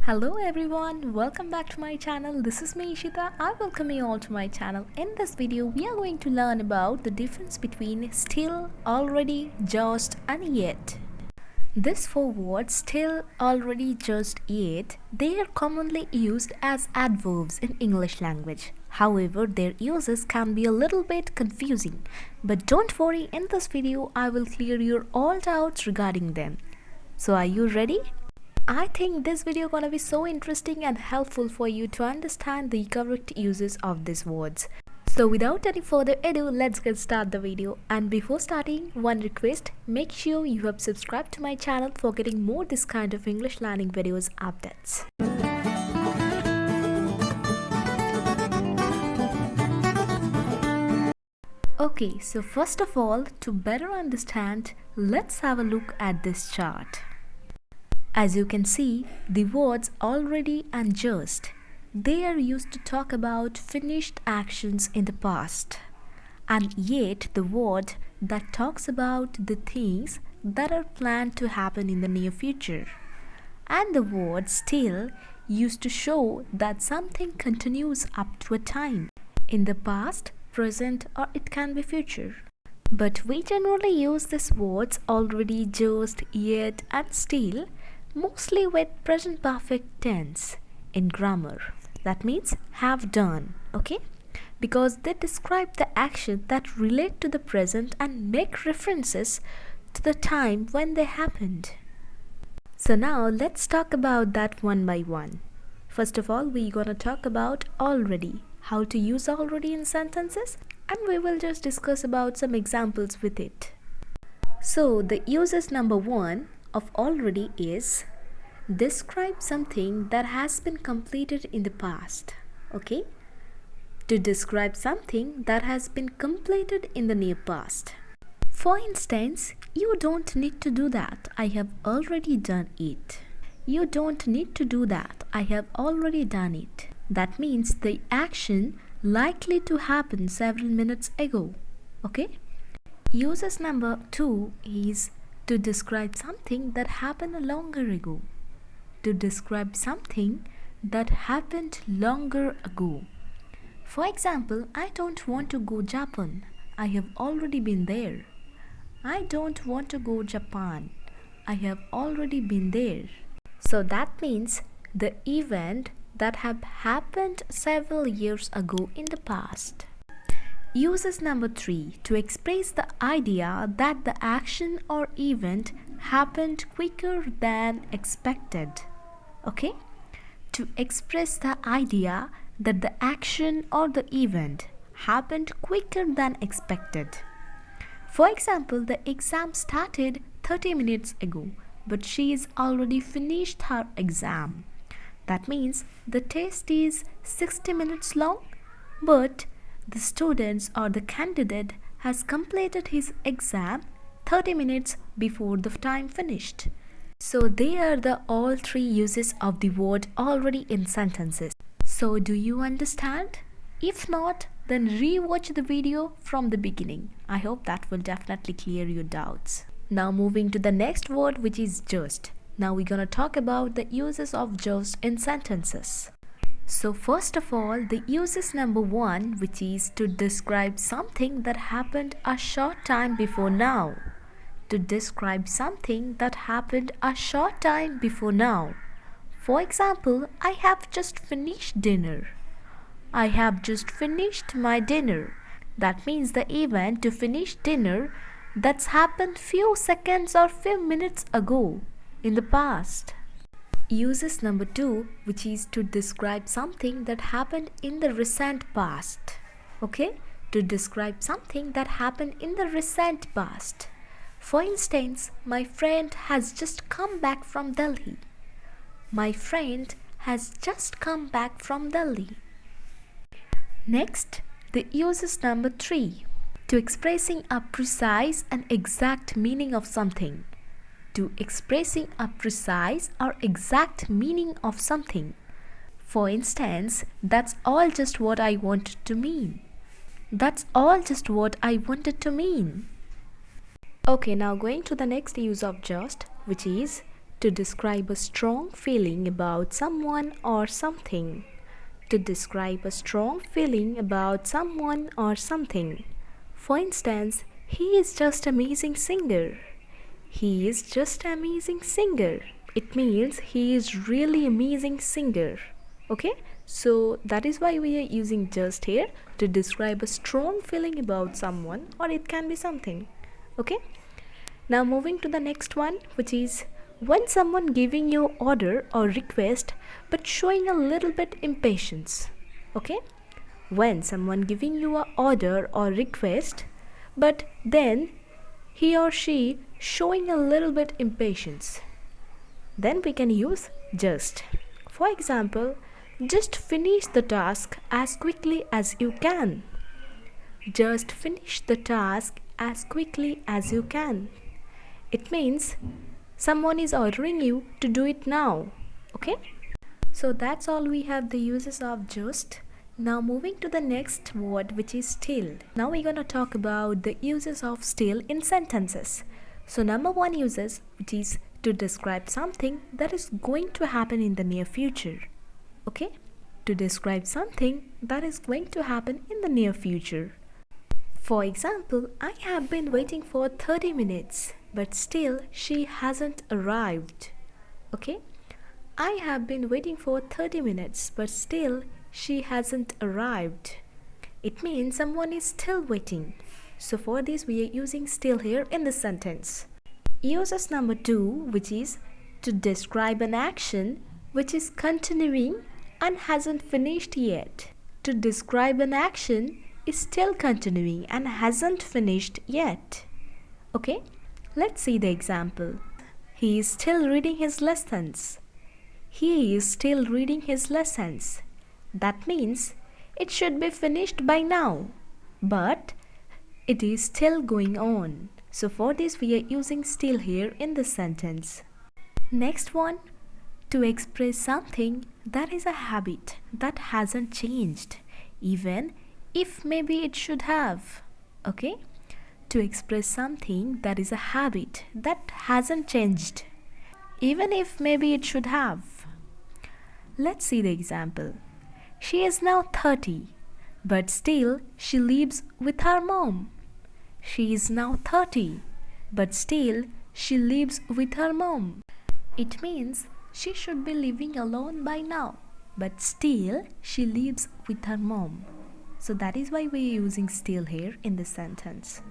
Hello everyone, welcome back to my channel. This is me Ishita. I welcome you all to my channel. In this video, we are going to learn about the difference between still, already, just and yet. These four words, still, already, just, yet, they are commonly used as adverbs in English language. However, their uses can be a little bit confusing. But don't worry, in this video, I will clear your all doubts regarding them. So are you ready? I think this video gonna be so interesting and helpful for you to understand the correct uses of these words. So without any further ado, let's get started the video. And before starting, one request, make sure you have subscribed to my channel for getting more this kind of English learning videos updates. Okay, so first of all, to better understand, let's have a look at this chart. As you can see, the words already and just, they are used to talk about finished actions in the past. And yet the word that talks about the things that are planned to happen in the near future. And the word still used to show that something continues up to a time in the past, present, or it can be future. But we generally use these words already, just, yet, and still mostly with present perfect tense in grammar. That means have done, okay? Because they describe the action that relate to the present and make references to the time when they happened. So now let's talk about that one by one. First of all, we're gonna talk about already, how to use already in sentences, and we will just discuss about some examples with it. So the uses number one of already is describe something that has been completed in the past. Okay? To describe something that has been completed in the near past. For instance, you don't need to do that. I have already done it. You don't need to do that. I have already done it. That means the action likely to happen several minutes ago. Okay? Uses number two is to describe something that happened longer ago. To describe something that happened longer ago. For example, I don't want to go Japan. I have already been there. I don't want to go Japan. I have already been there. So that means the event that have happened several years ago in the past. Uses number three, to express the idea that the action or event happened quicker than expected. Okay? To express the idea that the action or the event happened quicker than expected. For example, the exam started 30 minutes ago, but she is already finished her exam. That means the test is 60 minutes long, but the student or the candidate has completed his exam 30 minutes before the time finished. So they are the all three uses of the word already in sentences. So do you understand? If not, then re-watch the video from the beginning. I hope that will definitely clear your doubts. Now moving to the next word, which is just. Now we're gonna talk about the uses of just in sentences. So first of all, the uses number one, which is to describe something that happened a short time before now. To describe something that happened a short time before now. For example, I have just finished dinner. I have just finished my dinner. That means the event to finish dinner that's happened few seconds or few minutes ago in the past. Uses number two, which is to describe something that happened in the recent past. Okay? To describe something that happened in the recent past. For instance, my friend has just come back from Delhi. My friend has just come back from Delhi. Next, the uses number three, to expressing a precise and exact meaning of something. To expressing a precise or exact meaning of something. For instance, that's all just what I wanted to mean. That's all just what I wanted to mean. Okay, now going to the next use of just, which is to describe a strong feeling about someone or something. To describe a strong feeling about someone or something. For instance, he is just amazing singer. He is just amazing singer. It means he is really amazing singer. Okay? So that is why we are using just here to describe a strong feeling about someone, or it can be something. Okay? Now moving to the next one, which is when someone giving you order or request but showing a little bit impatience. Okay? When someone giving you a order or request but then he or she showing a little bit impatience, then we can use just. For example, just finish the task as quickly as you can. Just finish the task as quickly as you can. It means someone is ordering you to do it now. Okay? So that's all we have the uses of just. Now moving to the next word, which is still. Now we're going to talk about the uses of still in sentences. So number one uses, which is to describe something that is going to happen in the near future. Okay? To describe something that is going to happen in the near future. For example, I have been waiting for 30 minutes, but still she hasn't arrived. Okay? I have been waiting for 30 minutes, but still she hasn't arrived. It means someone is still waiting. So for this we are using still here in the sentence. Uses number two, which is to describe an action which is continuing and hasn't finished yet. To describe an action is still continuing and hasn't finished yet. Okay? Let's see the example. He is still reading his lessons. He is still reading his lessons. That means it should be finished by now, but it is still going on. So for this we are using still here in the sentence. Next one, to express something that is a habit that hasn't changed, even if maybe it should have. Okay? To express something that is a habit that hasn't changed, even if maybe it should have. Let's see the example. She is now 30, but still she lives with her mom. She is now 30, but still she lives with her mom. It means she should be living alone by now, but still she lives with her mom. So that is why we are using still here in this sentence.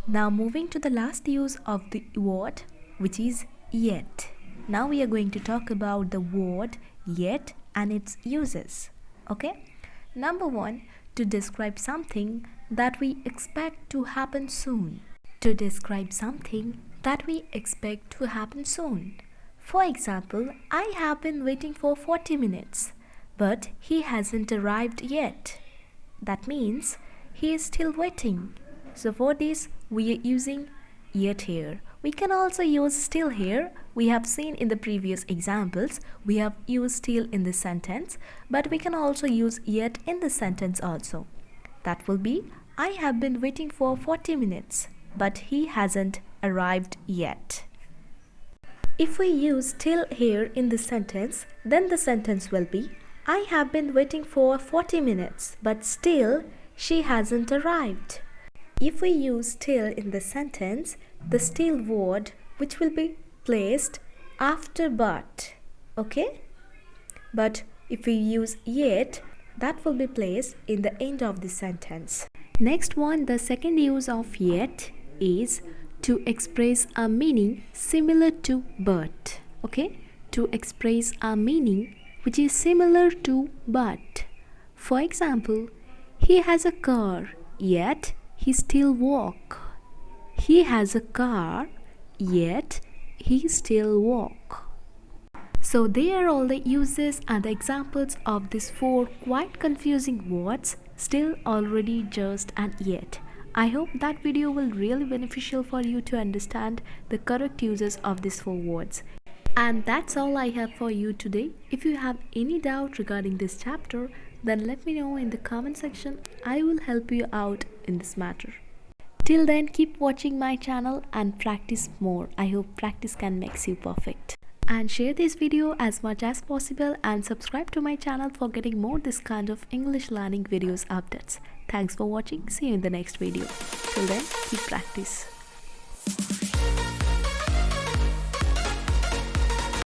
Now moving to the last use of the word, which is yet. Now we are going to talk about the word yet and its uses. Okay? Number one, to describe something that we expect to happen soon. To describe something that we expect to happen soon. For example, I have been waiting for 40 minutes, but he hasn't arrived yet. That means he is still waiting. So for this, we are using yet here. We can also use still here. We have seen in the previous examples, we have used still in this sentence, but we can also use yet in the sentence also. That will be, I have been waiting for 40 minutes, but he hasn't arrived yet. If we use still here in the sentence, then the sentence will be, I have been waiting for 40 minutes, but still she hasn't arrived. If we use still in the sentence, the still word which will be placed after but. Okay? But if we use yet, that will be placed in the end of the sentence. Next one, the second use of yet is to express a meaning similar to but. Okay? To express a meaning which is similar to but. For example, he has a car, yet he still walk. He has a car, yet he still walk. So there are all the uses and the examples of these four quite confusing words, still, already, just and yet. I hope that video will really beneficial for you to understand the correct uses of these four words. And that's all I have for you today. If you have any doubt regarding this chapter, then let me know in the comment section. I will help you out in this matter. Till then, keep watching my channel and practice more. I hope practice can make you perfect. and share this video as much as possible and subscribe to my channel for getting more this kind of English learning videos updates. Thanks for watching. See you in the next video. Till then, keep practice.